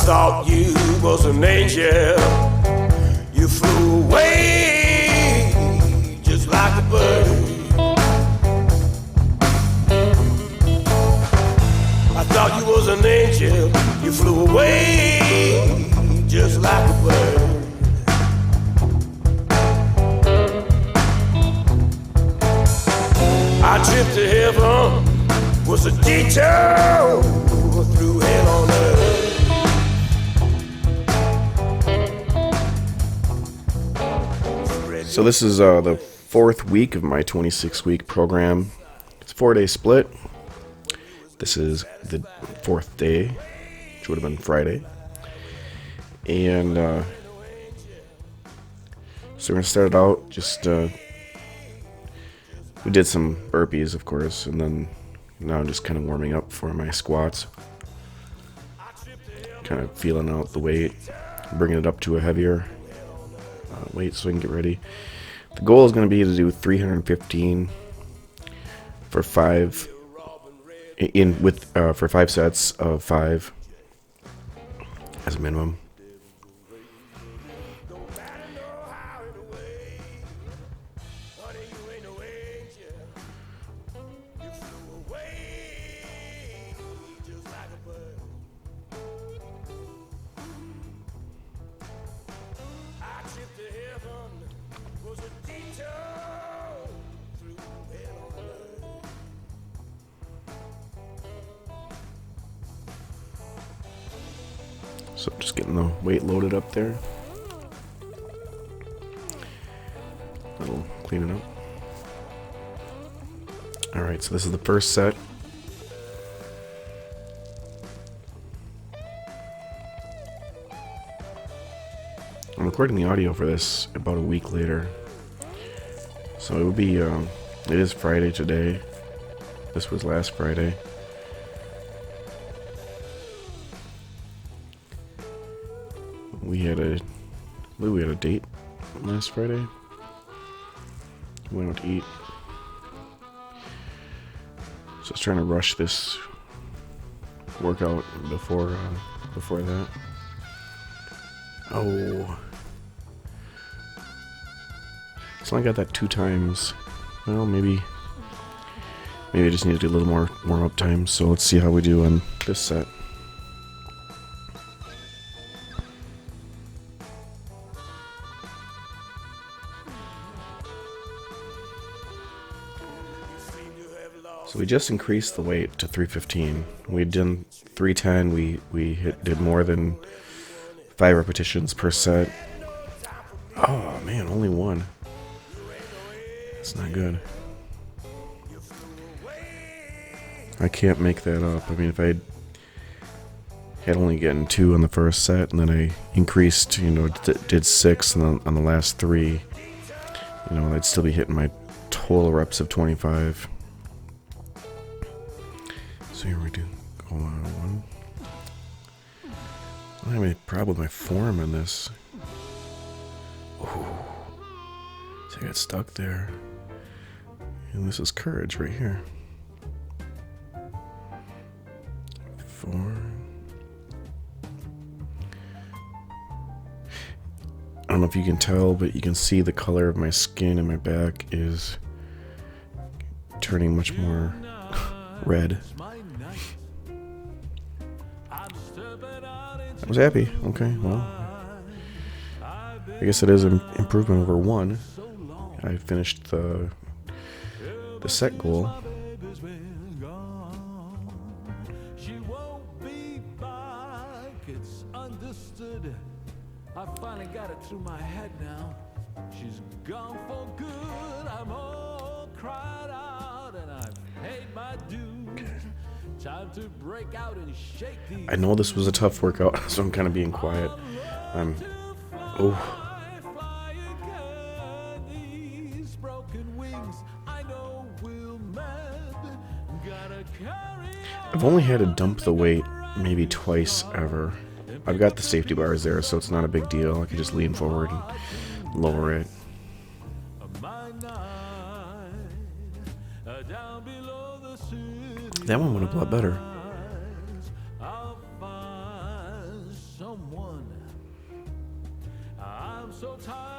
thought you was an angel. You flew away just like a bird. I thought you was an angel. You flew away just like a bird. Our trip to heaven was a detour through hell on earth. So this is the 4th week of my 26-week program. It's a 4-day split. This is the 4th day, which would have been Friday. And so we're going to start it out just... we did some burpees, of course, and then now I'm just kind of warming up for my squats. Kind of feeling out the weight, bringing it up to a heavier weight so I can get ready. The goal is going to be to do 315 for 5 for 5 sets of 5 as a minimum. So just getting the weight loaded up there. That'll clean it up. Alright, so this is the first set. I'm recording the audio for this about a week later. So it would be, it is Friday today. This was last Friday. I believe we had a date last Friday. We went out to eat. So I was trying to rush this workout before that. Oh. So I got that 2 times. Well, maybe I just need to do a little more warm-up time. So let's see how we do on this set. So we just increased the weight to 315. We did 310. We did more than 5 repetitions per set. Oh man, only 1. That's not good. I can't make that up. I mean, if I had only gotten 2 on the first set, and then I increased, did 6 on the last 3, I'd still be hitting my total reps of 25. So here we do. Go on 1. I have a problem with my form in this. Oh, so I got stuck there. And this is courage right here. 4. I don't know if you can tell, but you can see the color of my skin and my back is turning much more red. I was happy. Okay, well, I guess it is an improvement over 1. I finished the set goal. I finally got it through my head now. She's gone for good. I'm all cried out and I've paid my dues. Time to break out and shake these. I know this was a tough workout, so I'm kind of being quiet. I've only had to dump the weight maybe twice ever. I've got the safety bars there, so it's not a big deal. I can just lean forward and lower it. That one went up a lot better.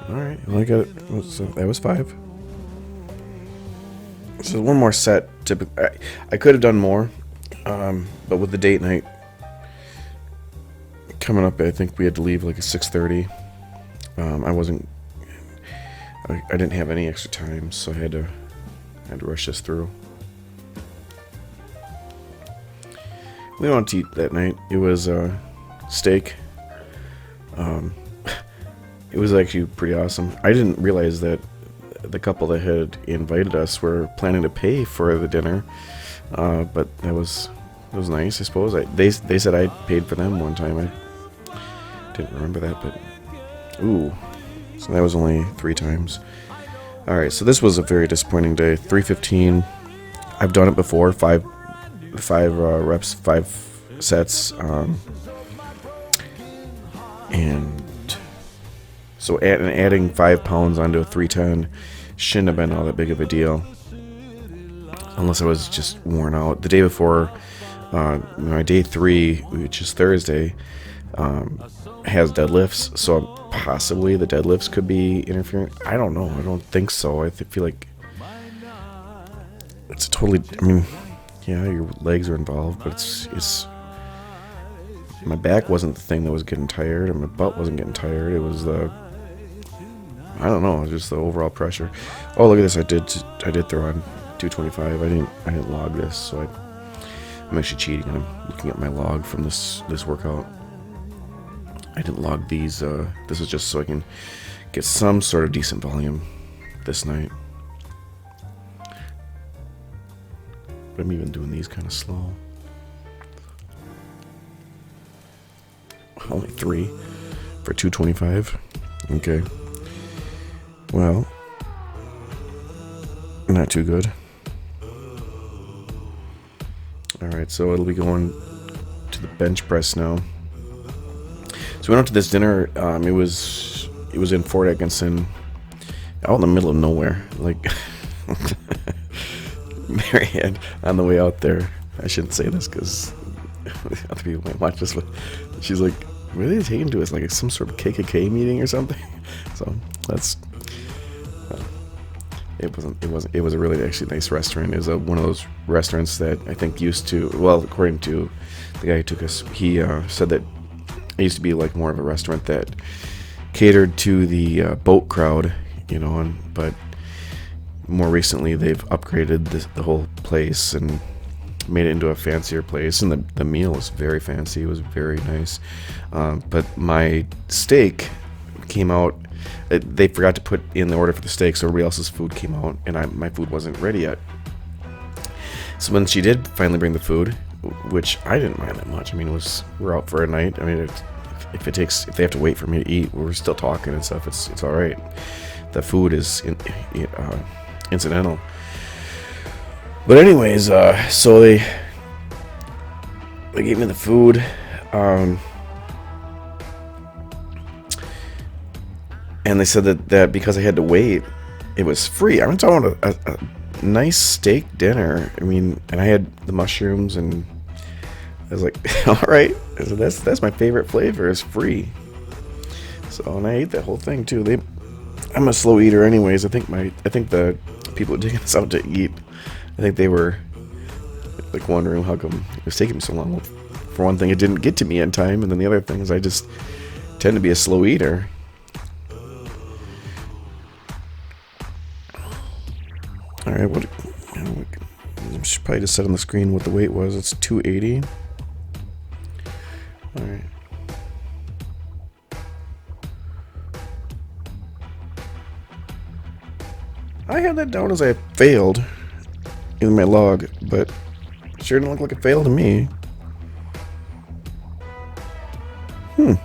Alright, well I got it. So that was 5. So one more set. I could have done more, but with the date night coming up, I think we had to leave like at 6:30. I didn't have any extra time, so I had to rush this through. We went to eat that night. It was steak. It was actually pretty awesome. I didn't realize that the couple that had invited us were planning to pay for the dinner, but it was nice, I suppose. They said I paid for them one time. I didn't remember that, but ooh, so that was only 3 times. All right, so this was a very disappointing day. 315. I've done it before. 5 reps, 5 sets, and so adding 5 pounds onto a 310 shouldn't have been all that big of a deal, unless I was just worn out. The day before, my day 3, which is Thursday, has deadlifts, so possibly the deadlifts could be interfering. I don't know. I don't think so. I feel like it's totally. I mean, yeah, your legs are involved, but it's. My back wasn't the thing that was getting tired, and my butt wasn't getting tired. It was the. I don't know. It was just the overall pressure. Oh, look at this! I did throw on 225. I didn't log this, so I'm actually cheating. I'm looking at my log from this workout. I didn't log these. This is just so I can get some sort of decent volume this night. But I'm even doing these kind of slow. Only 3 for 225. Okay. Well, not too good. Alright, so it'll be going to the bench press now. So we went out to this dinner. It was in Fort Atkinson, out in the middle of nowhere. Like Marianne on the way out there. I shouldn't say this because other people might watch this, but she's like, "Where are they taking to us? Like some sort of KKK meeting or something?" So that's. It was a really actually nice restaurant. It was one of those restaurants that I think used to. Well, according to the guy who took us, he said that. It used to be like more of a restaurant that catered to the boat crowd, but more recently they've upgraded the whole place and made it into a fancier place, and the meal was very fancy. It was very nice, but my steak came out. They forgot to put in the order for the steak, so everybody else's food came out, and my food wasn't ready yet. So when she did finally bring the food, which I didn't mind that much. I mean, we're out for a night. I mean, if they have to wait for me to eat, we're still talking and stuff. It's all right. The food is incidental. But anyways, so they gave me the food. And they said that because I had to wait, it was free. I'm talking about a nice steak dinner. I mean, and I had the mushrooms, and I was like, all right. I said, that's my favorite flavor. It's free. So, and I ate that whole thing too. I'm a slow eater, anyways. I think the people who taking us out to eat, I think they were like wondering how come it was taking me so long. Well, for one thing, it didn't get to me in time, and then the other thing is I just tend to be a slow eater. All right, I should probably just set on the screen what the weight was. It's 280. All right. I had that down as I failed in my log, but it sure didn't look like a fail to me. I'm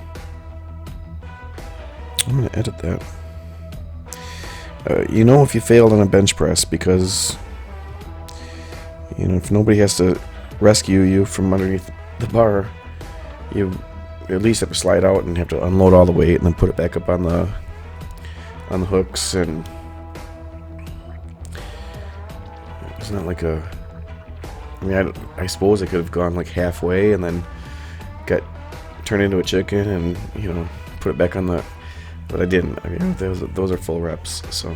gonna edit that. If you failed on a bench press, because if nobody has to rescue you from underneath the bar, you at least have to slide out and have to unload all the weight and then put it back up on the hooks. And it's not like I suppose I could have gone like halfway and then got turned into a chicken and put it back on the But I didn't. I mean, those are full reps, so.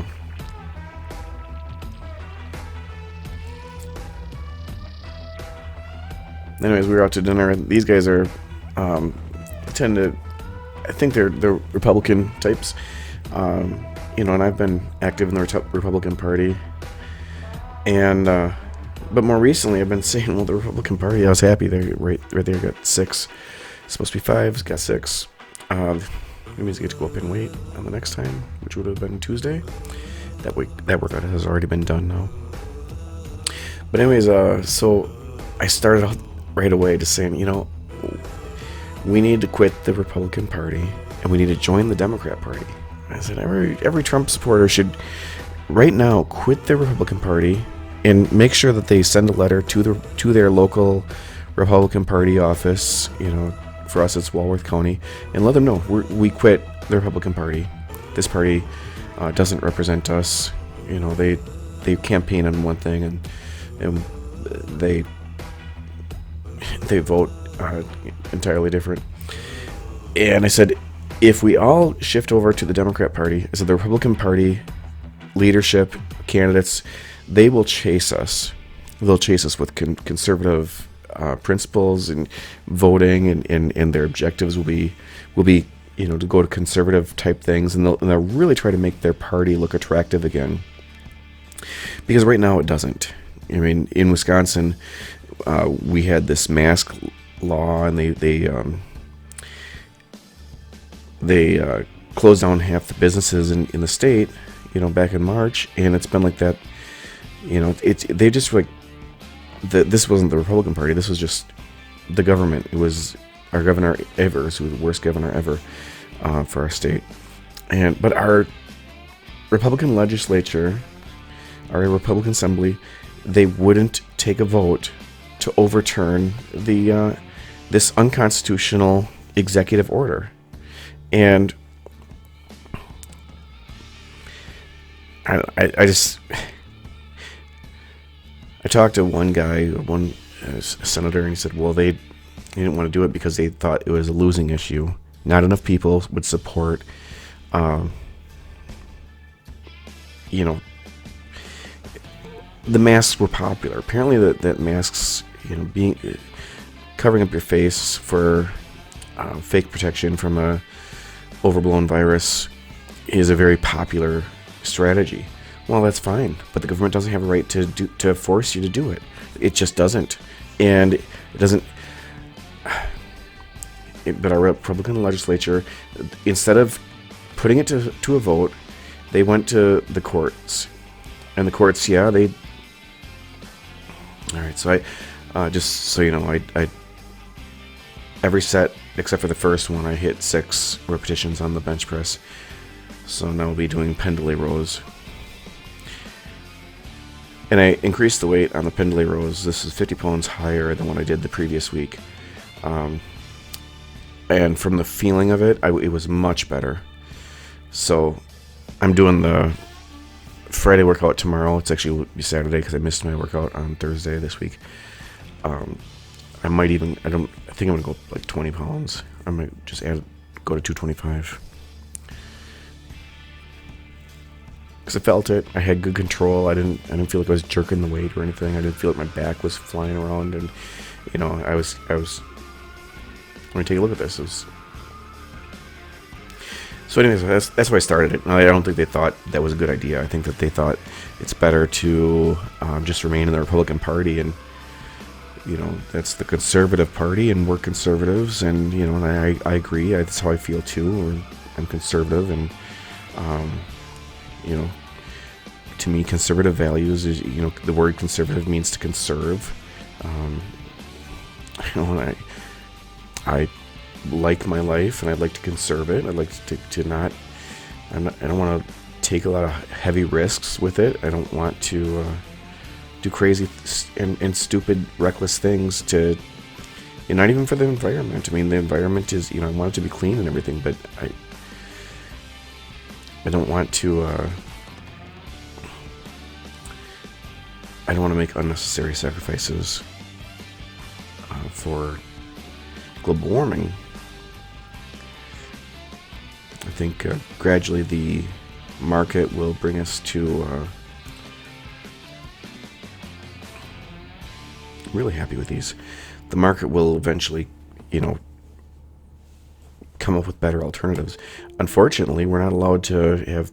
Anyways, we were out to dinner. These guys are tend to, I think they're Republican types, and I've been active in the Republican Party, and but more recently I've been saying, well, the Republican Party, I was happy they right there got 6. It's supposed to be 5. It's got 6. It means I get to go up in weight on the next time, which would have been Tuesday. That workout has already been done now. But anyways, so I started out right away just saying, we need to quit the Republican Party and we need to join the Democrat Party. I said every Trump supporter should right now quit the Republican Party and make sure that they send a letter to their local Republican Party office. For us it's Walworth County, and let them know we quit the Republican Party. This party doesn't represent us. They campaign on one thing and they vote entirely different. And I said, if we all shift over to the Democrat Party, I said the Republican Party leadership candidates, they will chase us. They'll chase us with conservative principles and voting, and their objectives will be to go to conservative type things, and they'll really try to make their party look attractive again. Because right now it doesn't. I mean, in Wisconsin, we had this mask law, and they closed down half the businesses in the state, back in March, and it's been like that. They just like this wasn't the Republican Party. This was just the government. It was our Governor Evers, who was the worst governor ever for our state. But our Republican legislature, our Republican Assembly, they wouldn't take a vote to overturn this unconstitutional executive order. And I talked to one guy, one senator, and he said, well, they didn't want to do it because they thought it was a losing issue. Not enough people would support, the masks were popular. Apparently that masks, being covering up your face for fake protection from a overblown virus is a very popular strategy. Well, that's fine, but the government doesn't have a right to force you to do it. It just doesn't, and it doesn't. But our Republican legislature, instead of putting it to a vote, they went to the courts, and the courts, all right. So I just so you know, I every set except for the first one, I hit 6 repetitions on the bench press. So now we'll be doing Pendlay rows. And I increased the weight on the Pendlay rows. This is 50 pounds higher than what I did the previous week. And from the feeling of it, it was much better. So I'm doing the Friday workout tomorrow. It's actually will be Saturday because I missed my workout on Thursday this week. I might even, I think I'm going to go like 20 pounds. I might just go to 225. Because I felt it. I had good control. I didn't feel like I was jerking the weight or anything. I didn't feel like my back was flying around, and I was. Let me take a look at this. So anyways, that's why I started it. I don't think they thought that was a good idea. I think that they thought it's better to just remain in the Republican Party, and that's the conservative party, and we're conservatives, and and I agree. That's how I feel too. I'm conservative, and to me, conservative values is, the word conservative means to conserve. And I like my life, and I'd like to conserve it. I'd like to not. I don't want to take a lot of heavy risks with it. I don't want to do crazy and stupid, reckless things to. Not even for the environment. I mean, the environment is. I want it to be clean and everything, but I don't want to. I don't want to make unnecessary sacrifices for global warming. think gradually the market will bring us to really happy with these. The market will eventually, come up with better alternatives. Unfortunately, we're not allowed to have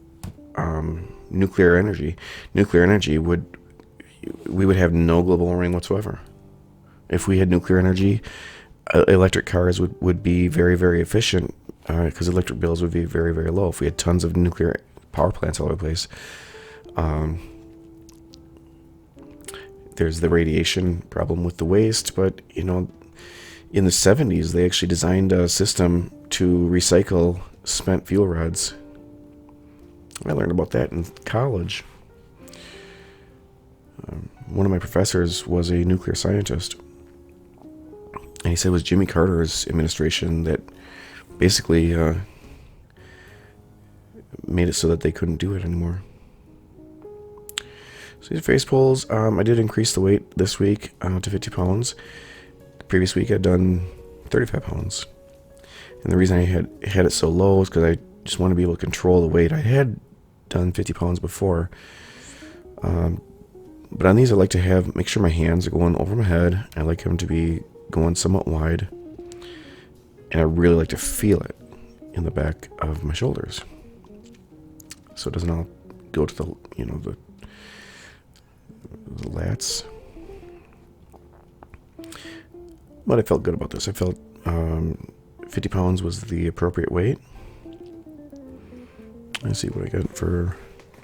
nuclear energy. Nuclear energy we would have no global warming whatsoever. If we had nuclear energy, electric cars would be very, very efficient because electric bills would be very, very low. If we had tons of nuclear power plants all over the place, there's the radiation problem with the waste, but in the 70s they actually designed a system to recycle spent fuel rods. I learned about that in college. One of my professors was a nuclear scientist, and he said it was Jimmy Carter's administration that basically made it so that they couldn't do it anymore. So these face pulls, I did increase the weight this week to 50 pounds. The previous week I'd done 35 pounds. And the reason I had it so low is because I just want to be able to control the weight. I had done 50 pounds before. But on these I like to make sure my hands are going over my head. I like them to be going somewhat wide. And I really like to feel it in the back of my shoulders. So it doesn't all go to the lats. But I felt good about this. I felt 50 pounds was the appropriate weight. Let's see what I got for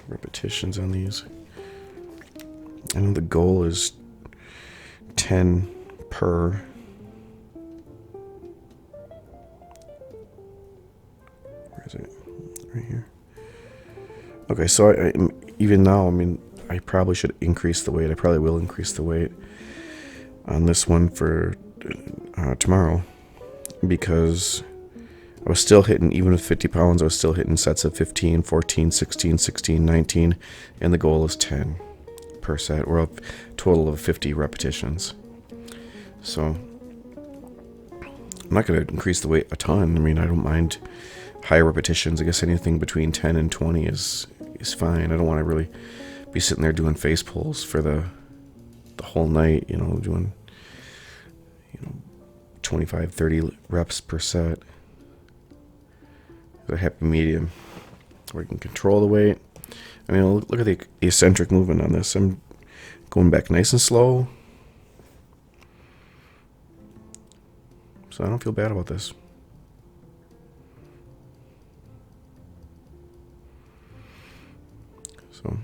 repetitions on these. I know the goal is 10 per. Where is it? Right here. Okay, so I even now, I probably should increase the weight. I probably will increase the weight on this one for tomorrow, because I was still hitting, even with 50 pounds, I was still hitting sets of 15, 14, 16, 16, 19, and the goal is 10 per set, or a total of 50 repetitions. So I'm not going to increase the weight a ton. I don't mind higher repetitions. I guess anything between 10 and 20 is fine. I don't want to really be sitting there doing face pulls for the whole night, doing 25, 30 reps per set. A happy medium where you can control the weight. Look at the eccentric movement on this. I'm going back nice and slow, so I don't feel bad about this. So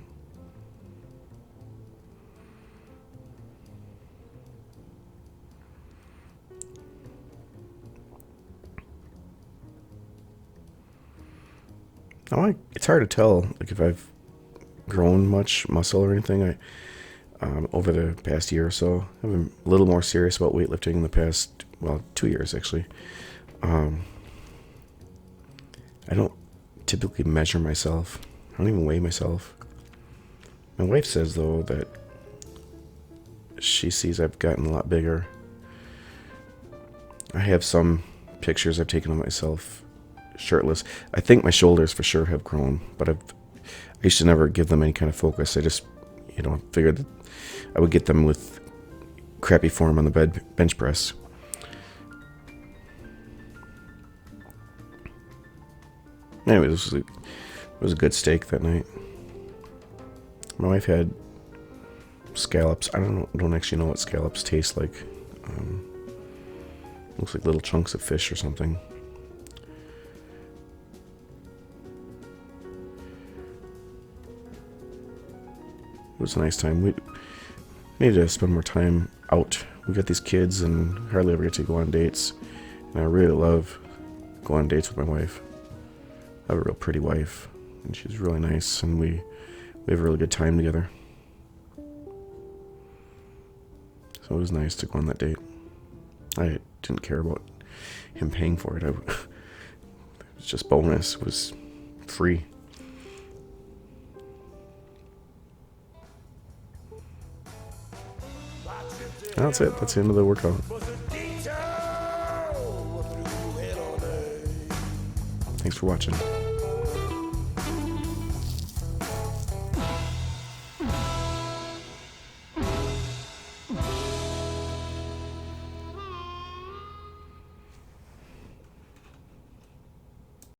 it's hard to tell, if I've grown much muscle or anything. Over the past year or so, I've been a little more serious about weightlifting in the past, 2 years actually. I don't typically measure myself. I don't even weigh myself. My wife says, though, that she sees I've gotten a lot bigger. I have some pictures I've taken of myself shirtless. I think my shoulders for sure have grown, but I used to never give them any kind of focus. I just, figured that I would get them with crappy form on the bench press. Anyway, it was a good steak that night. My wife had scallops. I don't actually know what scallops taste like. Looks like little chunks of fish or something. It was a nice time. We need to spend more time out. We got these kids and hardly ever get to go on dates. And I really love going on dates with my wife. I have a real pretty wife, and she's really nice, and we have a really good time together. So it was nice to go on that date. I didn't care about him paying for it. It was just bonus. It was free. That's it. That's the end of the workout. Thanks for watching.